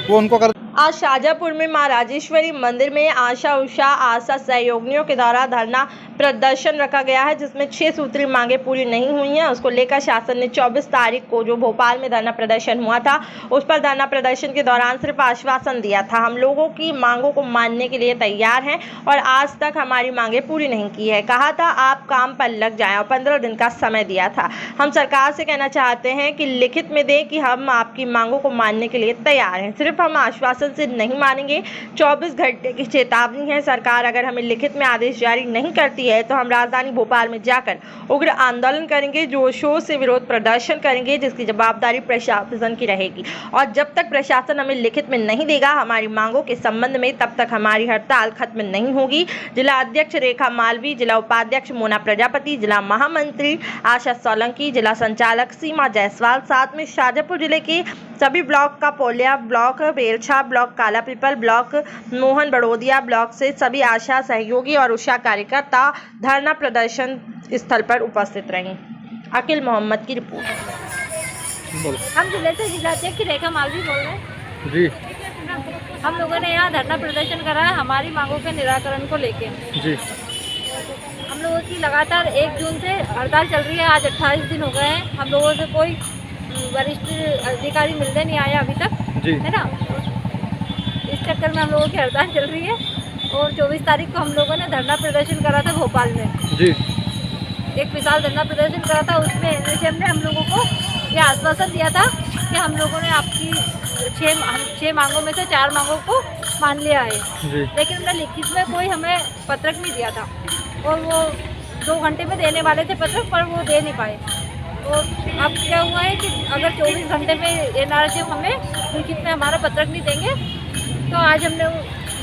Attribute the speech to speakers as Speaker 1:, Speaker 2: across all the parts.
Speaker 1: वो उनको कर।
Speaker 2: आज शाजापुर में मां राजेश्वरी मंदिर में आशा उषा आशा सहयोगिनियों के द्वारा धरना प्रदर्शन रखा गया है, जिसमें 6 सूत्री मांगे पूरी नहीं हुई हैं। उसको लेकर शासन ने 24 तारीख को जो भोपाल में धरना प्रदर्शन हुआ था, उस पर धरना प्रदर्शन के दौरान सिर्फ आश्वासन दिया था, हम लोगों की मांगों को मानने के लिए तैयार हैं और आज तक हमारी मांगे पूरी नहीं की है। कहा था आप काम पर लग जाएं और 15 दिन का समय दिया था। हम सरकार से कहना चाहते हैं कि लिखित में दें कि हम आपकी मांगों को मानने के लिए तैयार हैं, सिर्फ हम आश्वासन से नहीं मानेंगे। 24 घंटे की चेतावनी है। सरकार अगर हमें लिखित में आदेश जारी नहीं करती है तो हम राजधानी भोपाल में जाकर उग्र आंदोलन करेंगे, जोर शोर से विरोध प्रदर्शन करेंगे, जिसकी जवाबदारी प्रशासन की रहेगी। और जब तक प्रशासन हमें लिखित में नहीं देगा हमारी मांगों के संबंध में, तब तक हमारी हड़ताल खत्म नहीं होगी। जिला अध्यक्ष रेखा मालवी, जिला उपाध्यक्ष मोना प्रजापति, जिला महामंत्री आशा सोलंकी, जिला संचालक सीमा जायसवाल, साथ में शाजापुर जिले के सभी ब्लॉक का पोलिया ब्लॉक, बेलछा ब्लॉक, काला people block, Mohan Barodia block से सभी आशा सहयोगी और उषा कार्यकर्ता धरना प्रदर्शन स्थल पर उपस्थित रहे। अकील मोहम्मद की रिपोर्ट।
Speaker 3: हम जिले से जिलाध्यक्ष रेखा मालवी बोल रहे हैं
Speaker 1: जी।
Speaker 3: हम लोगों ने यहाँ धरना प्रदर्शन करा है हमारी मांगों के निराकरण को लेके
Speaker 1: जी।
Speaker 3: हम लोगों की लगातार 1 जून से हड़ताल चल रही है। आज 28 दिन हो गए हैं। हम लोगों से कोई वरिष्ठ अधिकारी मिलने नहीं आया अभी तक
Speaker 1: जी।
Speaker 3: है ना। इस चक्कर में हम लोगों की हड़ताल चल रही है और 24 तारीख को हम लोगों ने धरना प्रदर्शन करा था भोपाल में
Speaker 1: जी।
Speaker 3: एक विशाल धरना प्रदर्शन करा था। उसमें एनएचएम ने हम लोगों को ये आश्वासन दिया था कि हम लोगों ने आपकी 6 मांगों में से 4 मांगों को मान लिया है, लेकिन उन्होंने लिखित में कोई हमें पत्रक नहीं दिया था और वो 2 घंटे में देने वाले थे पत्रक, पर वो दे नहीं पाए। और अब क्या हुआ है कि अगर 24 घंटे में एनआरएचएम हमें लिखित में हमारा पत्रक नहीं देंगे तो आज हमने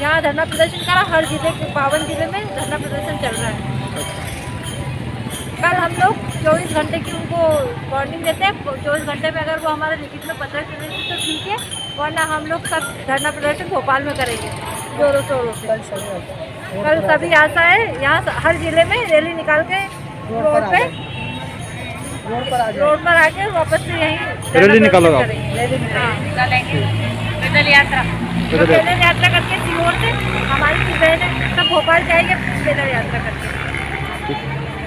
Speaker 3: यहाँ धरना प्रदर्शन करा। हर जिले के 52 जिले में धरना प्रदर्शन चल रहा है। कल हम लोग 24 घंटे की उनको वार्निंग देते हैं। 24 घंटे में अगर वो हमारा लिखित में पत्रक दे देते तो ठीक है, वरना हम लोग सब धरना प्रदर्शन भोपाल में करेंगे जोरों शोरों से। कल सभी आशा है यहाँ हर जिले में रैली निकाल के रोड पर आके वापस से यहीं
Speaker 1: रैली निकालोगे आप?
Speaker 3: पैदल यात्रा करके सीहोर से हमारी बहनें सब भोपाल जाएंगे पैदल यात्रा करके।